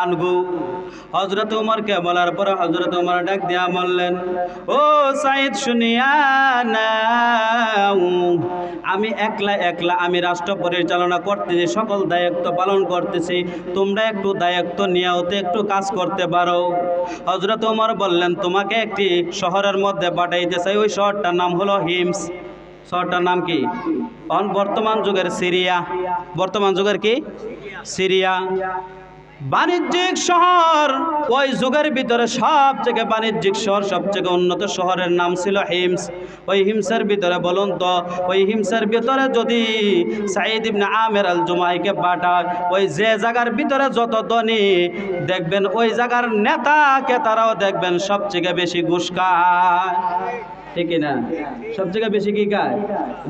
আনহু হযরত ওমরকে বলার পরে হযরত ওমর ডাক দিয়া বললেন, ও সাইদ শুনিয়া নাও, আমি একলা আমি রাষ্ট্র পরিচালনা করতেছি, সকল দায়িত্ব পালন করতেছি, তোমরা একটু দায়িত্ব নিয়েও তো একটু কাজ করতে পারো। হযরত ওমর বললেন, তোমাকে একটি শহরের মধ্যে পাঠাইতে চাই, ওই শহরটার নাম হলো হিমস। শহরটার নাম কি? বর্তমান যুগের সিরিয়া। বর্তমান যুগের কি? সিরিয়া। বাণিজ্যিক শহর। ওই যুগের ভিতরে সবথেকে বাণিজ্যিক শহর, সবথেকে উন্নত শহরের নাম ছিল হিমস। ওই হিমসের ভিতরে বলুন তো, ওই হিমসের ভিতরে যদি সাঈদ ইবনে আমের আল জুমাহিকে পাঠায়, ওই যে জায়গার ভিতরে যত ধনী দেখবেন, ওই জায়গার নেতা কেতারাও দেখবেন সবথেকে বেশি ঘুষ খায়, ঠিক না? সবথেকে বেশি কি খায়?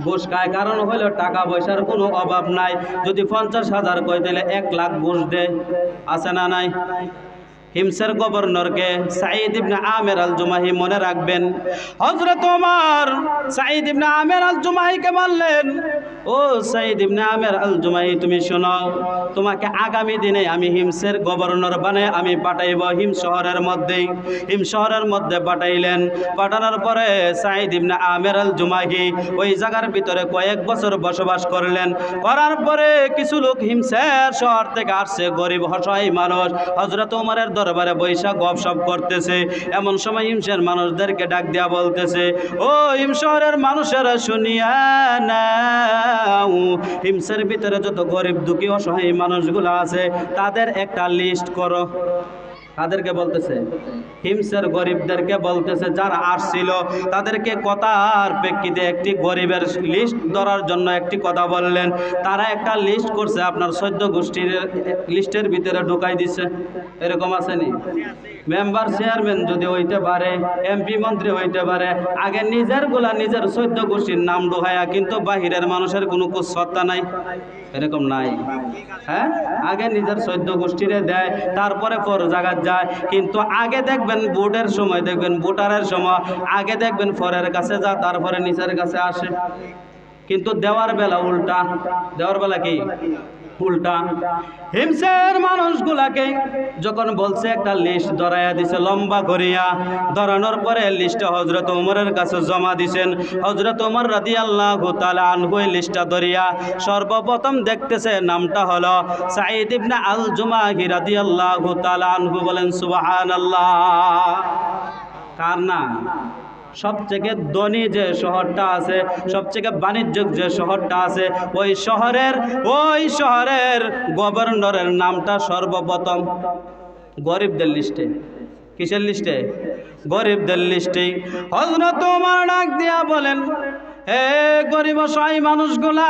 ঘুষ খায়। কারণ হলো টাকা পয়সার কোনো অভাব নাই। যদি 50,000 কই দিলে 1 লাখ ঘুষ দে, আছে না নাই? হিমসের গভর্নরকে সাঈদ ইবনে আমের আল জুমাহি, মনে রাখবেন। হযরত ওমর সাঈদ ইবনে আমের আল জুমাহিকে বললেন, ও সাঈদ ইবনে আমের আল জুমাহি, তুমি শোনো, তোমাকে আগামী দিনে আমি হিমসের গভর্নর বানাই আমি পাঠাইব হিম শহরের মধ্যেই। হিম শহরের মধ্যে পাঠাইলেন। পাঠানোর পরে সাঈদ ইবনে আমের আল জুমাহি ওই জায়গার ভিতরে কয়েক বছর বসবাস করলেন। করার পরে কিছু লোক হিমসের শহর থেকে আসছে, গরিব অসহায় মানুষ, হযরত ওমরের দরবারে বৈশা গপসপ করতেছে। এমন সময় হিমসের মানুষদেরকে ডাক দিয়া বলতেছে, ও হিম শহরের মানুষেরা শুনিয়া নাও, হিমসের ভিতরে যত গরিব দুঃখী অসহায় মানুষগুলো আছে তাদের একটা লিস্ট করো। তাদেরকে বলতেছে, হিমসের গরিবদেরকে বলতেছে, যারা আসছিল তাদেরকে কথার প্রেক্ষিতে একটি গরিবের লিস্ট ধরার জন্য একটি কথা বললেন। তারা একটা লিস্ট করছে, আপনার 14 গোষ্ঠীর লিস্টের ভিতরে ঢুকাই দিছে। এরকম আসেনি? মেম্বার চেয়ারম্যান যদি হইতে পারে, এমপি মন্ত্রী হইতে পারে, আগে নিজের 14 গোষ্ঠীর নাম ঢুকায়া, কিন্তু বাহিরের মানুষের কোনো কুসত্তা নাই। এরকম নাই? হ্যাঁ, আগে নিজের 14 গোষ্ঠীরে দেয়, তারপরে পর জায়গা যায়। কিন্তু আগে দেখবেন ভোটের সময়, দেখবেন ভোটারের সময় আগে দেখবেন পরের কাছে যা, তারপরে নিচের কাছে আসে। কিন্তু দেওয়ার বেলা উল্টা। দেওয়ার বেলা কি? উল্টা। হিমসের মানুষগুলাকে যখন বলছে, একটা লিস্ট ধরাইয়া দিছে লম্বা করিয়া। ধরানোর পরে লিস্টটা হযরত ওমরের কাছে জমা দিছেন। হযরত ওমর রাদিয়াল্লাহু তাআলা আনহু এই লিস্টটা ধরিয়া সর্বপ্রথম দেখতেছে, নামটা হলো সাঈদ ইবনে আল জুমাহি রাদিয়াল্লাহু তাআলা আনহু। বলেন সুবহানাল্লাহ। কার নাম? সবথেকে ধনী যে শহরটা আছে, সবথেকে বাণিজ্যিক যে শহরটা আছে, ওই শহরের গভর্নরের নামটা সর্বপ্রথম গরিবদের লিস্টে। কিসের লিস্টে? গরিবদের লিস্টে। হযরত ওমর ডাক দিয়া বলেন, হে গরিব অসহায় মানুষগুলা,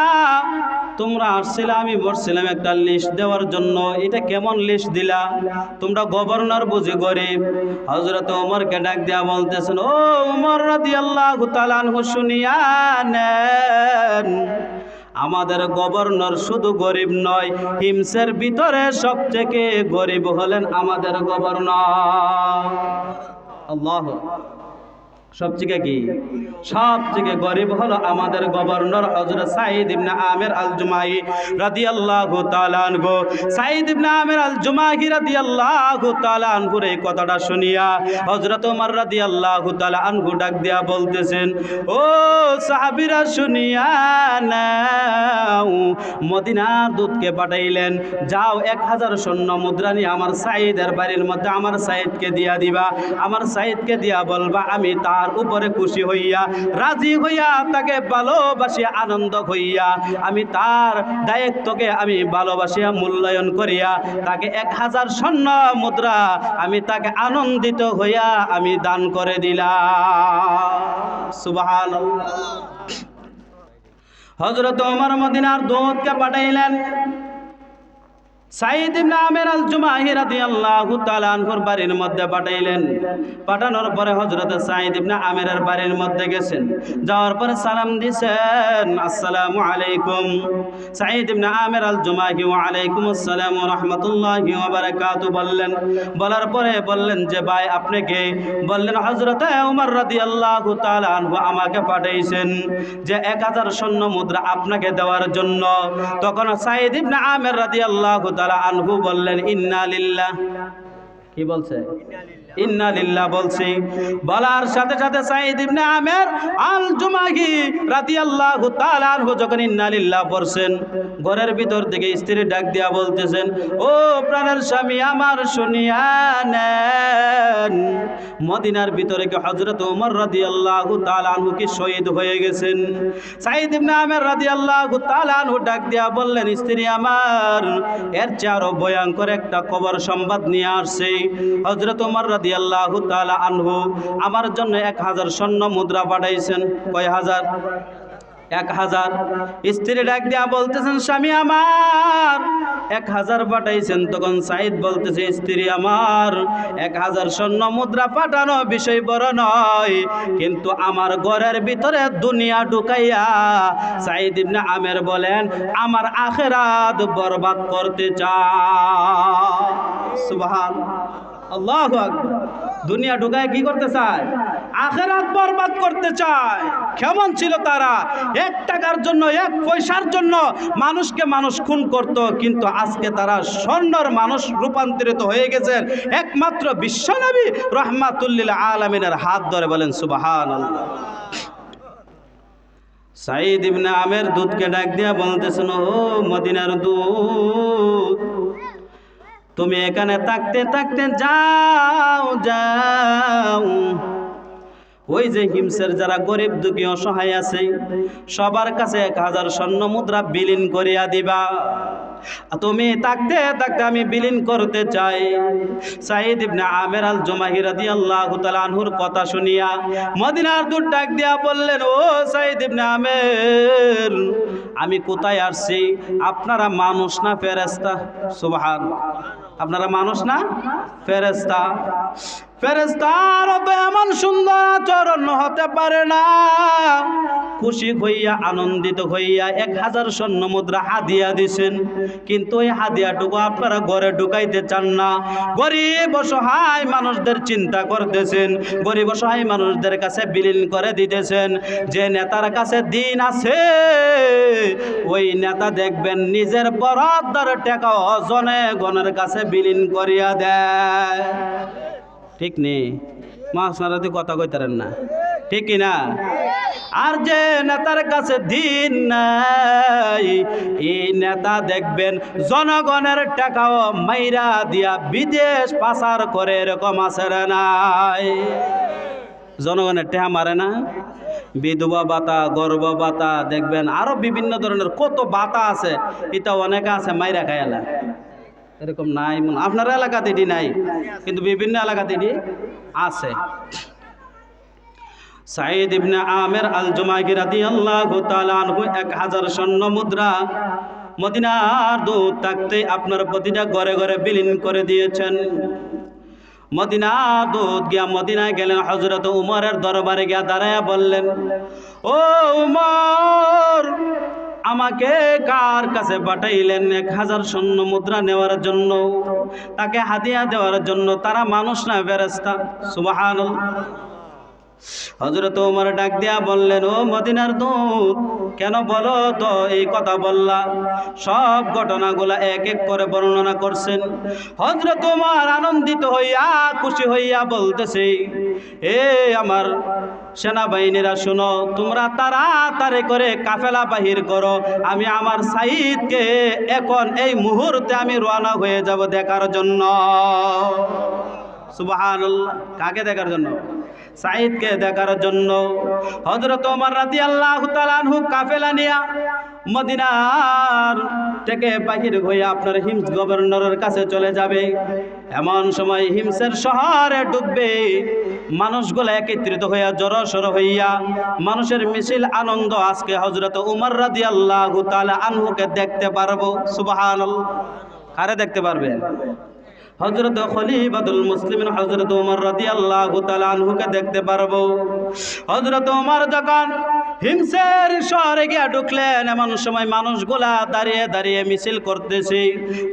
তোমরা আসছিলে, আমি বলছিলাম একটা লিস্ট দেওয়ার জন্য, এটা কেমন লিস্ট দিলা? তোমরা গভর্নর বুঝি গরিব? হযরত ওমরকে ডাক দিয়া বলতেছেন, ও ওমর রাদিয়াল্লাহু তাআলা আনহু, শুনিয়া নেন, আমাদের গভর্নর শুধু গরিব নয়, হিমসের ভিতরে সবথেকে গরিব হলেন আমাদের গভর্নর। আল্লাহু। সবথেকে কি? সবথেকে গরিব হলো আমাদের গভর্নর হযরত সাঈদ ইবনে আমের আল জুমাহি রাদিয়াল্লাহু তাআলা আনহু। সাঈদ ইবনে আমের আল জুমাহি রাদিয়াল্লাহু তাআলা আনহুর এই কথাটা শুনিয়া হযরত ওমর রাদিয়াল্লাহু তাআলা আনহু ডাক দিয়া বলতেছেন, ও সাহাবীরা শুনিয়া নাও, মদিনার দূতকে পাঠাইলেন, যাও 1000 স্বর্ণ মুদ্রা নিয়ে আমার সাঈদের বাড়ির মধ্যে আমার সাঈদকে দিয়া দিবা। আমার সাঈদকে দিয়া বলবা, আমি তার উপরে খুশি হইয়া, রাজি হইয়া, তাকে ভালোবাসিয়া, আনন্দ হইয়া, আমি তার দায়িত্বকে আমি ভালোবাসিয়া, মূল্যায়ন করিয়া, তাকে 1000 স্বর্ণ মুদ্রা আমি তাকে আনন্দিত হইয়া আমি দান করে দিলাম। সুবহানাল্লাহ। হযরত ওমর মদিনার দূতকে পাঠাইলেন, সাঈদ ইবনে আমের আল জুমাহি রাদিয়াল্লাহু তাআলা আনহুর বাড়ির মধ্যে পাঠাইলেন। পাঠানোর পরে হযরত সাঈদ ইবনে আমেরের বাড়ির মধ্যে গেছেন। যাওয়ার পরে সালাম দিয়েছেন, আসসালামু আলাইকুম। সাঈদ ইবনে আমের আল জুমাহি, ওয়া আলাইকুম আসসালাম ওয়া রাহমাতুল্লাহি ওয়া বারাকাতুহু বললেন। বলার পরে বললেন যে, ভাই আপনি কে? বললেন, হযরত ওমর রাদিয়াল্লাহু তাআলা আনহু আমাকে পাঠাইছেন যে 1000 স্বর্ণ মুদ্রা আপনাকে দেওয়ার জন্য। তখন সাঈদ ইবনে আমের রাদিয়াল্লাহু তাআলা আনহু বললেন ইন্না লিল্লাহ। কি বলছে? ইন্না লিল্লাহ বলছি। বলার সাথে সাথে সাঈদ ইবনে আমের আল জুমাহি রাদিয়াল্লাহু তাআলা আনহু যখন ইন্না লিল্লাহ পড়ছেন, ঘরের ভিতর থেকে স্ত্রী ডাক দিয়া বলতেছেন, ও প্রাণের স্বামী আমার শুনিয়া নেন, মদিনার ভিতরে কি হযরত ওমর রাদিয়াল্লাহু তাআলা আনহু কি শহীদ হয়ে গেছেন? সাঈদ ইবনে আমের রাদিয়াল্লাহু তাআলা আনহু ডাক দিয়া বললেন, স্ত্রী আমার, এর চেয়ে আরো ভয়ঙ্কর একটা খবর সংবাদ নিয়ে আসছে। হযরত ওমর রাদিয়াল্লাহু তাআলা আনহু আমার জন্য 1000 স্বর্ণ মুদ্রা পাঠাইছেন। কয় হাজার? 1000। স্ত্রী ডাক দিয়া বলতেছেন, স্বামী আমার 1000 পাঠাইছেন। তখন সাঈদ বলতেছে, স্ত্রী আমার 1000 স্বর্ণ মুদ্রা পাঠানো বিষয় বড় নয়, কিন্তু আমার ঘরের ভিতরে দুনিয়া ঢুকাইয়া সাঈদ ইবনে আমের বলেন আমার আখিরাত বরবাদ করতে চায়। সুবহানাল্লাহ, আল্লাহু আকবার। দুনিয়া ঢুকায় কি করতে চায়? আখিরাত বরবাদ করতে চায়। কেমন ছিল তারা? 1 টাকার জন্য, 1 পয়সার জন্য মানুষকে মানুষ খুন করত, কিন্তু আজকে তারা স্বর্ণের মানুষ রূপান্তরিত হয়ে গেছেন। একমাত্র বিশ্বনবী রাহমাতুল লিল আলামিনের হাত ধরে বলেন সুবহানাল্লাহ। সাঈদ ইবনে আমের দুধকে ডাক দিয়া বলতেছেন, ও মদিনার দুধ, তুমি এখানে থাকতে থাকতে যাও যাও, ওই যে হিমসের যারা গরিব দুঃখী অসহায় আছে সবার কাছে 1000 স্বর্ণ মুদ্রা বিলীন করিয়া দিবা। তুমি থাকতে থাকতে আমি বিলীন করতে চাই। সাঈদ ইবনে আমের আল জুমাহি রাদিয়াল্লাহু তাআলা আনহুর কথা শুনিয়া মদিনার দূত ডাক দিয়া বললেন, ও সাঈদ ইবনে আমের, আমি কোথায় আসছি? আপনারা মানুষ না ফেরেশতা? সুবহানাল্লাহ। আপনারা মানুষ না ফেরেশতা? ফেরেশতার তো এমন সুন্দর আচরণ হতে পারে না। খুশি হইয়া আনন্দিত হইয়া 1000 স্বর্ণ মুদ্রা হাদিয়া দিছেন, কিন্তু ওই হাদিয়াটুকু আপনারা ঘরে ঢুকাইতে চান না। গরিব অসহায় মানুষদের চিন্তা করতেছেন, গরিব অসহায় মানুষদের কাছে বিলীন করে দিতেছেন। যে নেতার কাছে দিন আছে ওই নেতা দেখবেন নিজের বরাদ্দের টাকা জনগণের কাছে বিলীন করিয়া দেয়। ঠিক নেই? মাসনারাতে কথা কইতারেন না, ঠিক কি না? আর যে নেতার কাছে দিন নাই, এই নেতা দেখবেন জনগণের টাকাও মাইরা দিয়া বিদেশ পাচার করে, এরকম আছে না নাই? জনগণের টাকা মারে না? বিধবা ভাতা, গর্ভ ভাতা, দেখবেন আরো বিভিন্ন ধরনের কত ভাতা আছে, এটা অনেকে আছে মাইরা খাইলা। এরকম নাই? আপনার এলাকাতে এটি নাই, কিন্তু বিভিন্ন এলাকাতে এটি আছে। সাঈদ ইবনে আমের আল জুমাহি রাদিয়াল্লাহু তাআলা আনহু 1000 স্বর্ণ মুদ্রা মদিনার দূত থাকতে আপনার প্রতিটা ঘরে ঘরে বিলীন করে দিয়েছেন। মদিনার দূত গিয়া মদিনায় গেলেন, হযরত উমরের দরবারে গিয়া দাঁড়ায়া বললেন, ও উমর, আমাকে কার কাছে পাঠাইলেন 1000 স্বর্ণ মুদ্রা নেওয়ার জন্য, তাকে হাদিয়া দেওয়ার জন্য? তারা মানুষ না ফেরেশতা? সুবহানাল্লাহ। হযরত ওমর ডাক দিয়া বললেন, ও মদিনার দূত, কেন বলো তো এই কথা বললা? সব ঘটনাগুলা এক এক করে বর্ণনা করছেন। হযরত ওমর আনন্দিত হইয়া খুশি হইয়া বলতেছে, এ আমার সেনাবাহিনীরা শুনো, তোমরা তাড়াতাড়ি করে কাফেলা বাহির করো, আমি আমার সাঈদকে এখন এই মুহূর্তে আমি রওনা হয়ে যাব দেখার জন্য। সুবহানাল্লাহ। কাকে দেখার জন্য? সাঈদকে দেখার জন্য। হযরত ওমর রাদিয়াল্লাহু তাআলা আনহু কাফেলা নিয়া মদিনার থেকে বাহির হয়ে আপনার হিমস গভর্নরের কাছে চলে যাবে। এমন সময় হিমসের শহরে ঢুকবে, মানুষগুলো একত্রিত হইয়া জড়সড় হইয়া মানুষের মিছিল আনন্দ। আজকে হযরত ওমর রাদিয়াল্লাহু তাআলা আনহুকে দেখতে পারবো। সুবহানাল্লাহ। কারে দেখতে পারবেন? হযরত খলিফাতুল মুসলিমিন হযরত ওমর রাদিয়াল্লাহু তাআলা আনহুকে দেখতে পারবো। হযরত ওমর যখন হিমসের শহরে গিয়ে ঢুকলেন, এমন সময় মানুষগুলা দাঁড়িয়ে দাঁড়িয়ে মিছিল করতেছে,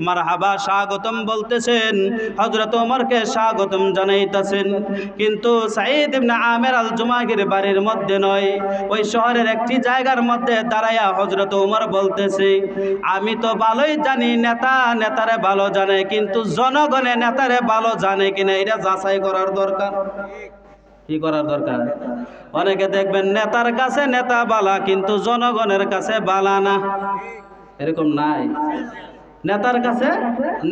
মারহাবা স্বাগতম বলতেছেন, হযরত ওমরকে স্বাগতম জানাইতেছেন। কিন্তু সাঈদ ইবনে আমের আল জুমাহির বাড়ির মধ্যে নয়, ওই শহরের একটি জায়গার মধ্যে দাঁড়াইয়া হযরত ওমর বলতেছে, আমি তো ভালোই জানি নেতা নেতারে ভালো জানে, কিন্তু জনগণে নেতারে ভালো জানে কিনা এটা যাচাই করার দরকার। কি করার দরকার? অনেকে দেখবেন নেতার কাছে নেতা বালা, কিন্তু জনগণের কাছে বালা না। এরকম নাই? নেতার কাছে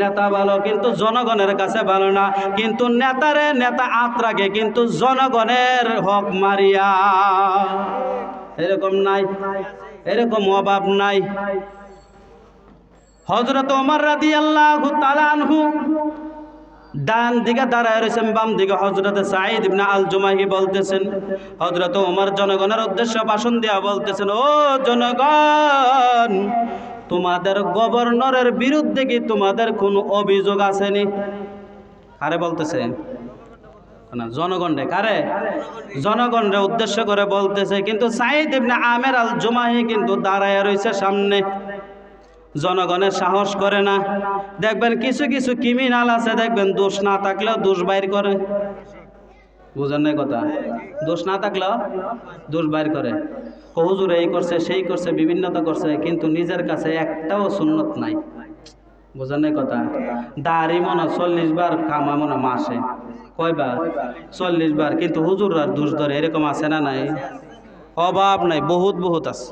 নেতা ভালো, কিন্তু জনগণের কাছে ভালো না। কিন্তু নেতারে নেতা আত্রাকে, কিন্তু জনগণের হক মারিয়া। এরকম নাই? এরকম অভাব নাই? হযরত ওমর রাদিয়াল্লাহু তাআলা আনহু ডান দিকে দাঁড়ায় রয়েছেন, বাম দিকে হযরত সাঈদ ইবনে আল জুমাহি বলতেছেন। হযরত ওমর জনগণের উদ্দেশ্যে ভাষণ দেয়া বলতেছেন, ও জনগণ, তোমাদের গভর্নরের বিরুদ্ধে কি তোমাদের কোনো অভিযোগ আসেনি? কারে বলতেছে? না, জনগণরে। কারে? জনগণরে উদ্দেশ্য করে বলতেছে। কিন্তু সাঈদ ইবনে আমের আল জুমাহি কিন্তু দাঁড়ায় রয়েছে সামনে। জনগণের সাহস করে না। দেখবেন কিছু কিছু ক্রিমিনাল আছে, দেখবেন দোষ না থাকলেও দোষ বাইর করে। বুঝেন না কথা? দোষ না থাকলেও দোষ বাইর করে। হুজুর এই করছে, সেই করছে, বিভিন্নতা করছে, কিন্তু নিজের কাছে একটাও সুন্নত নাই। বুঝেন না কথা? দাড়ি মনে 40 বার, কামা মনে মাসে কয়বার? 40 বার, কিন্তু হুজুররা দোষ ধরে। এরকম আছে না নাই? অভাব নাই, বহুত বহুত আছে।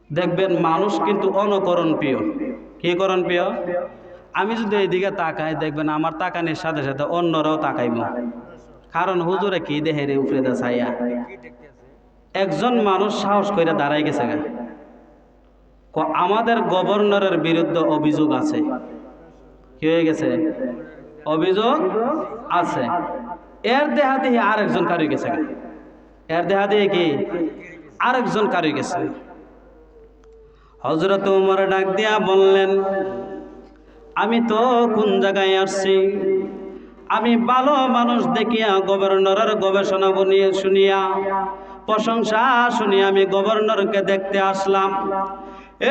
দেখবেন মানুষ কিন্তু অনুকরণ প্রিয়। কি করণ প্রিয়? আমি যদি এইদিকে তাকাই, দেখবেন আমার তাকানির সাথে সাথে অন্যরাও তাকাইব। কারণ হুজুরে কি দেহে রে উপরে দা ছাইয়া। একজন মানুষ সাহস করে দাঁড়াই গেছে, আমাদের গভর্নরের বিরুদ্ধে অভিযোগ আছে। কি হয়ে গেছে? অভিযোগ আছে। এর দেহা দিয়ে আরেকজন কারো গেছে, এর দেহা দিয়ে কি আরেকজন কারো গেছে। হযরত ওমর ডাক দিয়া বললেন, আমি তো কোন জায়গায় আসছি, আমি ভালো মানুষ দেখিয়া গভর্নরের গবেষণা শুনিয়া, প্রশংসা শুনিয়া আমি গভর্নরকে দেখতে আসলাম।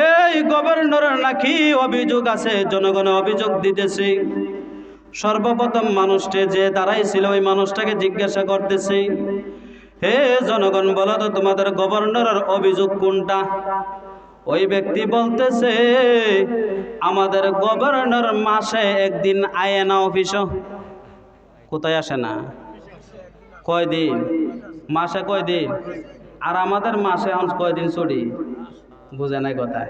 এই গভর্নরের নাকি অভিযোগ আছে, জনগণে অভিযোগ দিতেছি। সর্বপ্রথম মানুষটি যে দাঁড়াইছিল, ওই মানুষটাকে জিজ্ঞাসা করতেছি, হে জনগণ, বলো তো তোমাদের গভর্নরের অভিযোগ কোনটা? ওই ব্যক্তি বলতেছে, আমাদের গভর্নর মাসে একদিন আয় না অফিস। কোথায় আসে না? কয়দিন? মাসে কয়দিন? আর আমাদের মাসে কয়দিন ছুটি? বুঝে নাই কথা?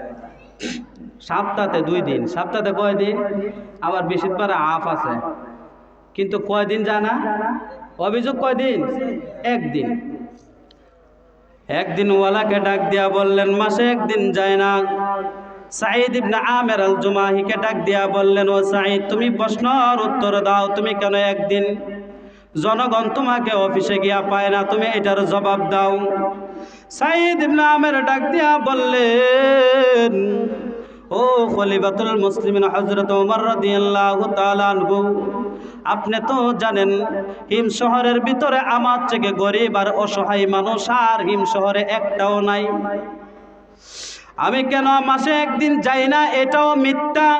সপ্তাহে 2 দিন। সপ্তাহে কয়দিন? আবার বেশির পারে হাফ আছে, কিন্তু কয়দিন জানা? অভিযোগ কয়দিন? একদিন। একদিন ওয়ালাকে ডাক দিয়া বললেন, মাসে একদিন যায় না। সাঈদ ইবনে আমের আল জুমাহিকে ডাক দিয়া বললেন, ও সাঈদ, তুমি প্রশ্নের উত্তর দাও, তুমি কেন একদিন? জনগণ তোমাকে অফিসে গিয়া পায় না, তুমি এটার জবাব দাও। সাঈদ ইবনে আমের ডাক দিয়া বললেন, ও খলিফাতুল মুসলিমিন হযরত ওমর রাদিয়াল্লাহু তাআলা আনহু, আপনি তো জানেন হিম শহরের ভিতরে আমার থেকে গরিব আর অসহায় মানুষ আর হিম শহরে একটাও নাই। আমি কেন মাসে একদিন যাই না এটাও মিথ্যা।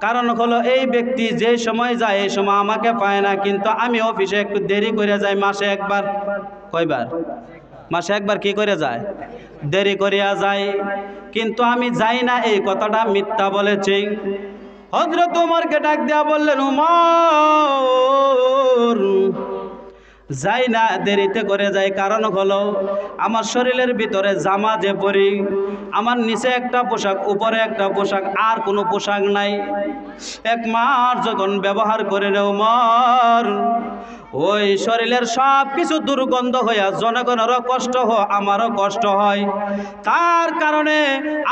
কারণ হলো, এই ব্যক্তি যে সময় যায় এই সময় আমাকে পায় না, কিন্তু আমি অফিসে একটু দেরি করে যাই মাসে একবার। কয়বার? মাসে একবার কি করে যায়? দেরি করিয়া যায়, কিন্তু আমি যাই না, এই কথাটা মিথ্যা বলেছি। হযরত ওমরকে ডাক দিয়া বললেন, ওমর, যাই না, দেরিতে করে যাই, কারণ হলো আমার শরীরের ভিতরে জামা যে পরি, আমার নিচে একটা পোশাক, উপরে একটা পোশাক, আর কোনো পোশাক নাই। 1 মাস যখন ব্যবহার করে রে ওমর, ওই শরীরের সব কিছু দুর্গন্ধ হইয়া জনগণেরও কষ্ট হয়, আমারও কষ্ট হয়। তার কারণে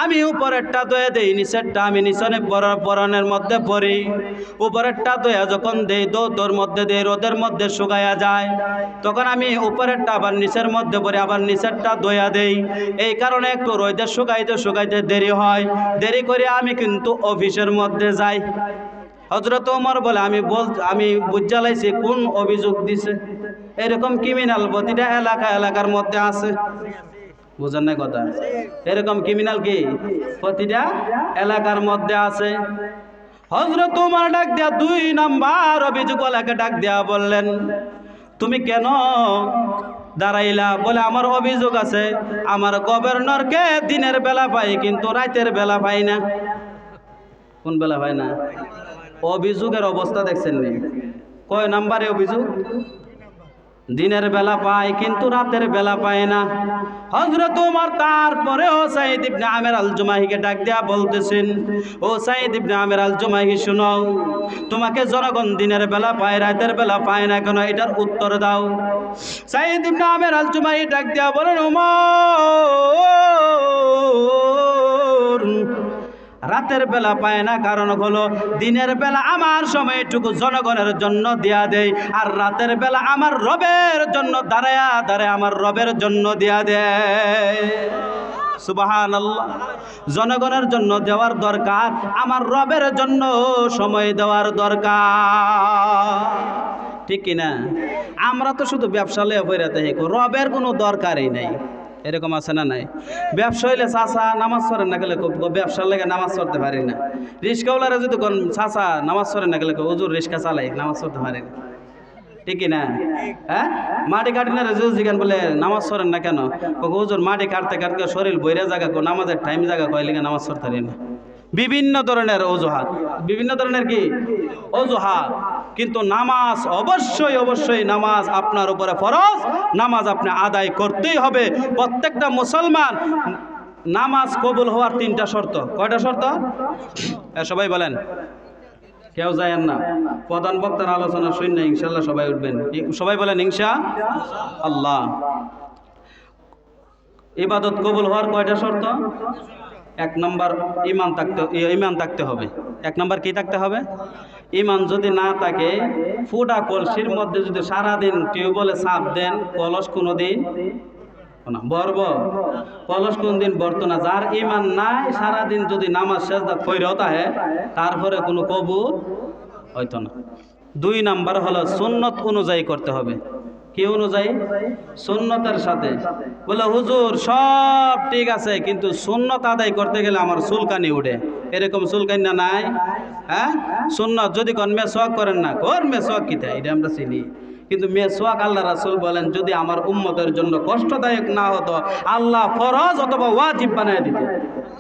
আমি উপরেরটা ধুয়ে দেই, নিচেরটা আমি নিচনে পরনের মধ্যে পরি। উপরেরটা ধুয়ে যখন দেই, দৌড়ের মধ্যে দেই, রোদের মধ্যে শুকাইয়া যায়, তখন আমি উপরেরটা আবার নিচের মধ্যে পরি, আবার নিচেরটা ধুয়া দেই। এই কারণে একটু রোদে শুকাইতে শুকাইতে দেরি হয়। দেরি করে আমি কিন্তু অফিসের মধ্যে যাই। হযরত ওমর বলে আমি বুঝালাইছি কোন অভিযোগ দিছে। এরকম ক্রিমিনাল প্রতিটা এলাকার মধ্যে আছে, বুঝেন না কথা? এরকম ক্রিমিনাল কি প্রতিটা এলাকার মধ্যে আছে। হযরত ওমর ডাক দিয়া 2 নাম্বার অভিযোগওয়ালাকে ডাক দিয়া বললেন, তুমি কেন দাঁড়াইলা? বলে আমার অভিযোগ আছে, আমার গভর্নরকে দিনের বেলা পাই কিন্তু রাতের বেলা পাই না। কোন বেলা পাই না? অভিযোগের অবস্থা দেখছেন নি? কয় নাম্বারে অভিযোগ? দিনের বেলা পায় কিন্তু রাতের বেলা পায় না। হযরত ওমর তারপরেও সাঈদ ইবনে আমের আল জুমাহিকে ডাক দিয়া বলতেছেন, ও সাঈদ ইবনে আমের আল জুমাহি শুনো, তোমাকে জনগণ দিনের বেলা পায় রাতের বেলা পায় না কেন, এটার উত্তর দাও। সাঈদ ইবনে আমের আল জুমাহি ডাক দিয়া বলেন, ওমর, রাতের বেলা পায় না কারণ হলো দিনের বেলা আমার সময়টুকু জনগণের জন্য দিয়া দেয়, আর রাতের বেলা আমার রবের জন্য দাঁড়ায়া আমার রবের জন্য দিয়া দেয়। সুবহানাল্লাহ। জনগণের জন্য দেওয়ার দরকার, আমার রবের জন্য সময় দেওয়ার দরকার, ঠিক কিনা? আমরা তো শুধু ব্যবসা লয়ে পড়ে থাকি, রবের কোনো দরকারই নেই। এরকম আছে না নাই? ব্যবসা হইলে চাচা নামাজ পড়েন না গেলে ব্যবসার লেগে নামাজ পড়তে পারি না। রিক্সাওয়ালারা যদি কোন চাচা নামাজ পড়েন না গেলে হুজুর রিক্সা চালাই নামাজ পড়তে পারি না, ঠিক না? হ্যাঁ, মাটি কাটিনার জিগান বলে নামাজ পড়েন না কেন, হুজুর মাটি কাটতে কাটতে শরীর বইরা জায়গা নামাজের টাইম জায়গা কয় লেগে নামাজ পড়তে পারি না। বিভিন্ন ধরনের অজুহাত, বিভিন্ন ধরনের কি অজুহাত। কিন্তু নামাজ অবশ্যই নামাজ আপনার উপরে ফরজ, নামাজ আপনি আদায় করতেই হবে। প্রত্যেকটা মুসলমান নামাজ কবুল হওয়ার 3টা শর্ত। কয়টা শর্ত? সবাই বলেন, কেউ যায়েন না। প্রধান বক্তার আলোচনা শুন না, ইনশাআল্লাহ সবাই উঠবেন। সবাই বলেন ইনশাআল্লাহ। ইবাদত কবুল হওয়ার কয়টা শর্ত? 1 নম্বর ঈমান থাকতে হবে। 1 নম্বর কি থাকতে হবে? ঈমান যদি না থাকে, ফুটা কলসির মধ্যে যদি সারাদিন টিউবওয়েলে চাপ দেন, কলস কোনোদিন ভরব? কলস কোনদিন ভরতো না। যার ঈমান নাই, সারাদিন যদি নামাজ সেজদা কইরাও তাহে, তারপরে কোনো কবুল হয়তো না। 2 নাম্বার হলো সুন্নত অনুযায়ী করতে হবে। কি অনুযায়ী? সুন্নতের সাথে। বলে হুজুর সব ঠিক আছে কিন্তু সুন্নত আদায় করতে গেলে আমার চুলকানি উঠে, এরকম চুলকানি না নাই? হ্যাঁ, সুন্নত যদি কোন মেসওয়াক করেন না, কোন মেসওয়াক কি তাই এটা আমরা চিনি, কিন্তু মেসওয়াক আল্লাহ রাসূল বলেন যদি আমার উম্মতের জন্য কষ্টদায়ক না হতো, আল্লাহ ফরজ অথবা ওয়াজিব বানায় দিত।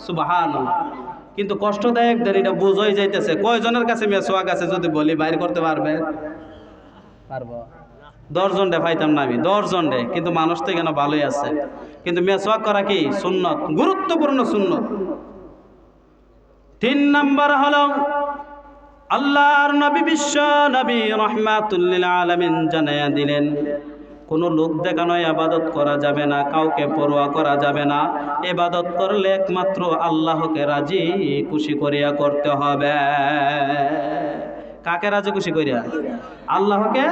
সুবহানাল্লাহ। কিন্তু কষ্টদায়ক দেন এটা বুঝই যাইতেছে। কয়জনের কাছে মেসওয়াক আছে যদি বলি বাইর করতে পারবে? পারবো? 10 জনরে পাইতাম না আমি, 10 জনরে। কিন্তু মানুষ তো কেন ভালোই আছে। কিন্তু মেসওয়াক করা কি সুন্নত, গুরুত্বপূর্ণ সুন্নত। 3 নাম্বার হলো আল্লাহর নবী বিশ্ব নবী রাহমাতুল লিল আলামিন জানায়া দিলেন, কোনো লোক দেখানো ইবাদত করা যাবে না, কাউকে পরোয়া করা যাবে না। ইবাদত করলে একমাত্র আল্লাহকে রাজি খুশি করিয়া করতে হবে। কাকে রাজি খুশি করিয়া? আল্লাহকে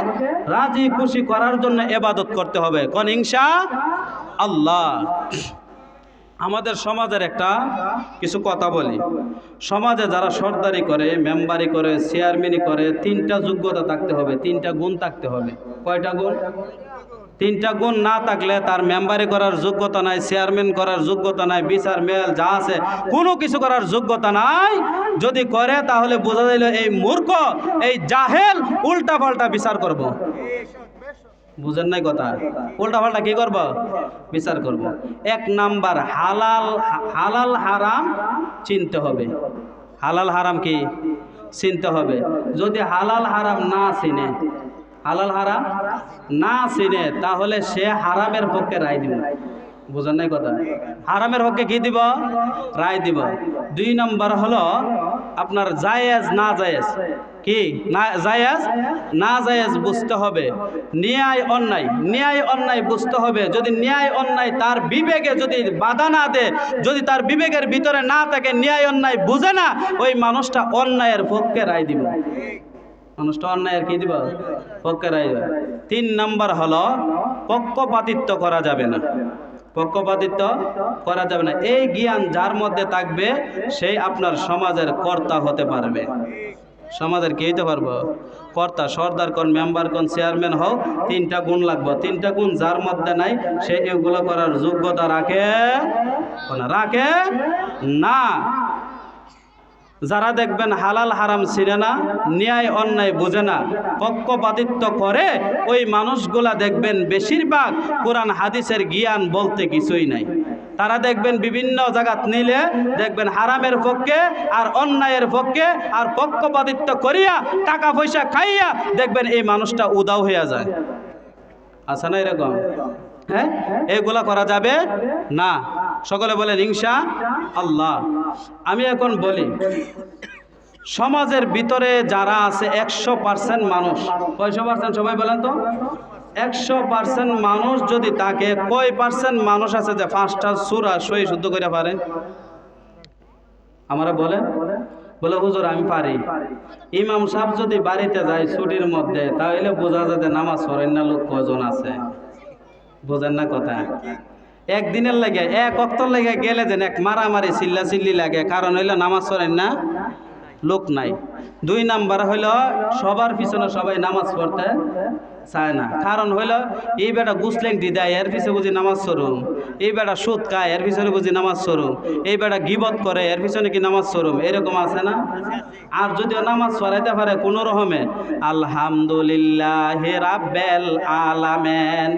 রাজি খুশি করার জন্য ইবাদত করতে হবে। কোন ইনশাআল্লাহ। আমাদের সমাজের একটা কিছু কথা বলি। সমাজে যারা সরদারি করে, মেম্বারি করে, চেয়ারম্যানি করে, 3টা যোগ্যতা থাকতে হবে, 3টা গুণ থাকতে হবে। কয়টা গুণ? 3টা গুণ না থাকলে তার মেম্বারি করার যোগ্যতা নাই, চেয়ারম্যান করার যোগ্যতা নাই, বিচার মেল যা আছে কোনো কিছু করার যোগ্যতা নাই। যদি করে তাহলে বোঝা যাইল এই মূর্খ, এই জাহেল উল্টা পাল্টা বিচার করব। বুঝেন নাই কথা? উল্টা পাল্টা কি করব? বিচার করব। 1 নাম্বার হালাল হারাম চিনতে হবে। হালাল হারাম কি চিনতে হবে। যদি হালাল হারাম না চিনে, হালাল হারাম না চিনে, তাহলে সে হারামের পক্ষে রায় দিব। বুঝেন নাই কথা? হারামের পক্ষে কি দিব? রায় দিব। 2 নম্বর হলো আপনার জায়েজ না জায়েজ, কি না জায়েজ না জায়েজ বুঝতে হবে। ন্যায় অন্যায় বুঝতে হবে। যদি ন্যায় অন্যায় তার বিবেকে যদি বাধা না দেয়, যদি তার বিবেকের ভিতরে না থাকে, ন্যায় অন্যায় বুঝে না, ওই মানুষটা অন্যায়ের পক্ষে রায় দিব। মানুষটা অন্যায়ের কি দিব? পক্ষে রায় দিব। 3 নম্বর হলো পক্ষপাতিত্ব করা যাবে না। পক্ষপাতিত্ব করা যাবে না। এই জ্ঞান যার মধ্যে থাকবে সেই আপনার সমাজের কর্তা হতে পারবে। সমাজের কি হইতে পারবো? কর্তা, সর্দার কোন, মেম্বার কোন, চেয়ারম্যান হোক, 3টা গুণ লাগবে। 3টা গুণ যার মধ্যে নাই সে এগুলো করার যোগ্যতা রাখে না। যারা দেখবেন হালাল হারাম চিনে না, ন্যায় অন্যায় বুঝে না, পক্ষপাতিত্ব করে, ওই মানুষগুলা দেখবেন বেশিরভাগ কোরআন হাদিসের জ্ঞান বলতে কিছুই নাই। তারা দেখবেন বিভিন্ন জায়গাত নিলে দেখবেন হারামের পক্ষে আর অন্যায়ের পক্ষে আর পক্ষপাতিত্ব করিয়া টাকা পয়সা খাইয়া দেখবেন এই মানুষটা উদাও হইয়া যায়। আছে না এরকম? হ্যাঁ, এগুলা করা যাবে না। সকলে বলেন ইনশাআল্লাহ। আমি এখন বলি, সমাজের ভিতরে যারা আছে 100% মানুষ, কয়শো পার্সেন্ট সবাই বলেন তো? 100% মানুষ যদি তাকে, কয় পার্সেন্ট মানুষ আছে যে 5টা সূরা সহি শুদ্ধ করে পারে? আমরা বলে হুজুর আমি পারি। ইমাম সাহেব যদি বাড়িতে যায় ছুটির মধ্যে, তাহলে বোঝা যায় যে নামাজ পড়েন না লোক কজন আছে। বোঝেন না কথা? একদিনের লাগে, এক ওয়াক্তর লাগে গেলে যেন এক মারামারি চিল্লাচিল্লি লাগে, কারণ হইলো নামাজ পড়েন না লোক নাই। 2 নাম্বার হইল সবার পিছনে সবাই নামাজ পড়তে চায় না, কারণ হইল এই বেটা গুসলেং দিদায় এর পিছনে বুঝি নামাজ পড়ুম, এই বেটা সুদ খায় এর পিছনে বুঝি নামাজ পড়ুম, এই বেটা গিবত করে এর পিছনে কি নামাজ পড়ুম, এরকম আছে না? আর যদিও নামাজ পড়াইতে পারে কোনো রকমে, আলহামদুলিল্লাহ রাব্বিল আলামিন,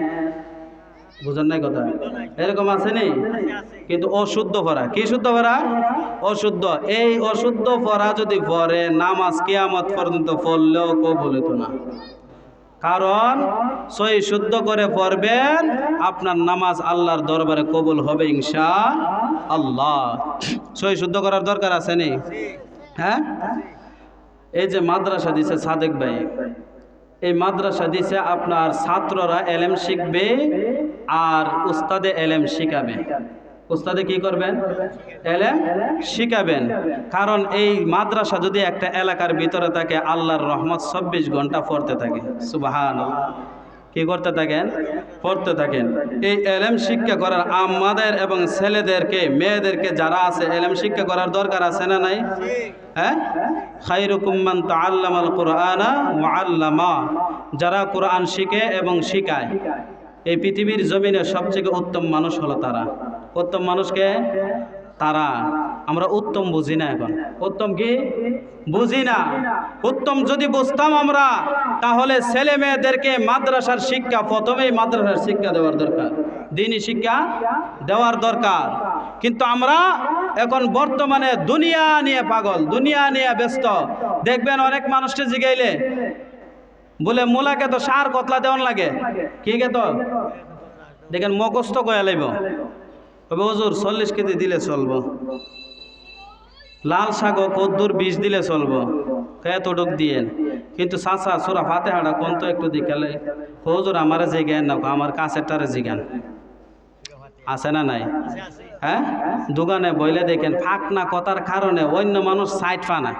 বুঝেন নাই কথা? এরকম আছে নি? কিন্তু অশুদ্ধ পড়া, কি শুদ্ধ পড়া? অশুদ্ধ। এই অশুদ্ধ পড়া যদি পড়ে, নামাজ কিয়ামত পর্যন্ত পড়লেও কবুল হতো না। কারণ সহি শুদ্ধ করে পড়বেন, আপনার নামাজ আল্লাহর দরবারে কবুল হবে ইনশাআল্লাহ। সহি শুদ্ধ করার দরকার আছে নি? হ্যাঁ, এই যে মাদ্রাসা দিছে সাদেক ভাই, এই মাদ্রাসা দিছে আপনার ছাত্ররা এলেম শিখবে আর উস্তাদে এলেম শিখাবে। উস্তাদে কি করবেন? এলেম শিখাবেন। কারণ এই মাদ্রাসা যদি একটা এলাকার ভিতরে থাকে, আল্লাহর রহমত 24 ঘন্টা পড়তে থাকে। সুবহানাল্লাহ। কি করতে থাকেন? পড়তে থাকেন। এই এলেম শিক্ষা করার আমাদের এবং ছেলেদেরকে, মেয়েদেরকে যারা আছে এলেম শিক্ষা করার দরকার আছে না নাই? হ্যাঁ, খায়রুকুম মান তাআল্লামাল কুরআনা ওয়া আল্লামা, যারা কোরআন শিখে এবং শিখায়। এই পৃথিবীর জমিনে সবচেয়ে উত্তম মানুষ হলো তারা। উত্তম মানুষকে তারা, আমরা উত্তম বুঝি না। এখন উত্তম কি বুঝি না। উত্তম যদি বুঝতাম আমরা, তাহলে ছেলে মেয়েদেরকে মাদ্রাসার শিক্ষা, প্রথমেই মাদ্রাসার শিক্ষা দেওয়ার দরকার, দ্বীনি শিক্ষা দেওয়ার দরকার। কিন্তু আমরা এখন বর্তমানে দুনিয়া নিয়ে পাগল, দুনিয়া নিয়ে ব্যস্ত। দেখবেন অনেক মানুষকে জিগাইলে বলে মোলাকে তো সার কতলা দেওয়ান লাগে, কি গে তো দেখেন মগস্ত কয়া লাইব, তবে হুজুর 40 কেজি দিলে চলবো, লাল শাক কদ্দুর 20 দিলে চলবো, এতটুক দিয়েন। কিন্তু চাচা সূরা ফাতিহাটা কোন তো একটু দিকালে, হুজুর আমারে জিগান না, আমার কাছেরটারে জিগান। আছে না নাই? হ্যাঁ, দোকানে বইলে দেখেন ফাঁকনা কথার কারণে অন্য মানুষ সাইড পায় না,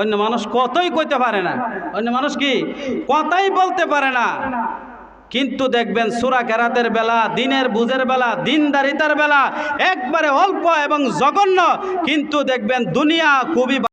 অন্য মানুষ কতই কইতে পারে না, অন্য মানুষ কি কথাই বলতে পারে না। কিন্তু দেখবেন সূরা কেরাতের বেলা, দিনের বুঝের বেলা, দিনদারিতার বেলা একবারে অল্প এবং জঘন্য, কিন্তু দেখবেন দুনিয়া খুবই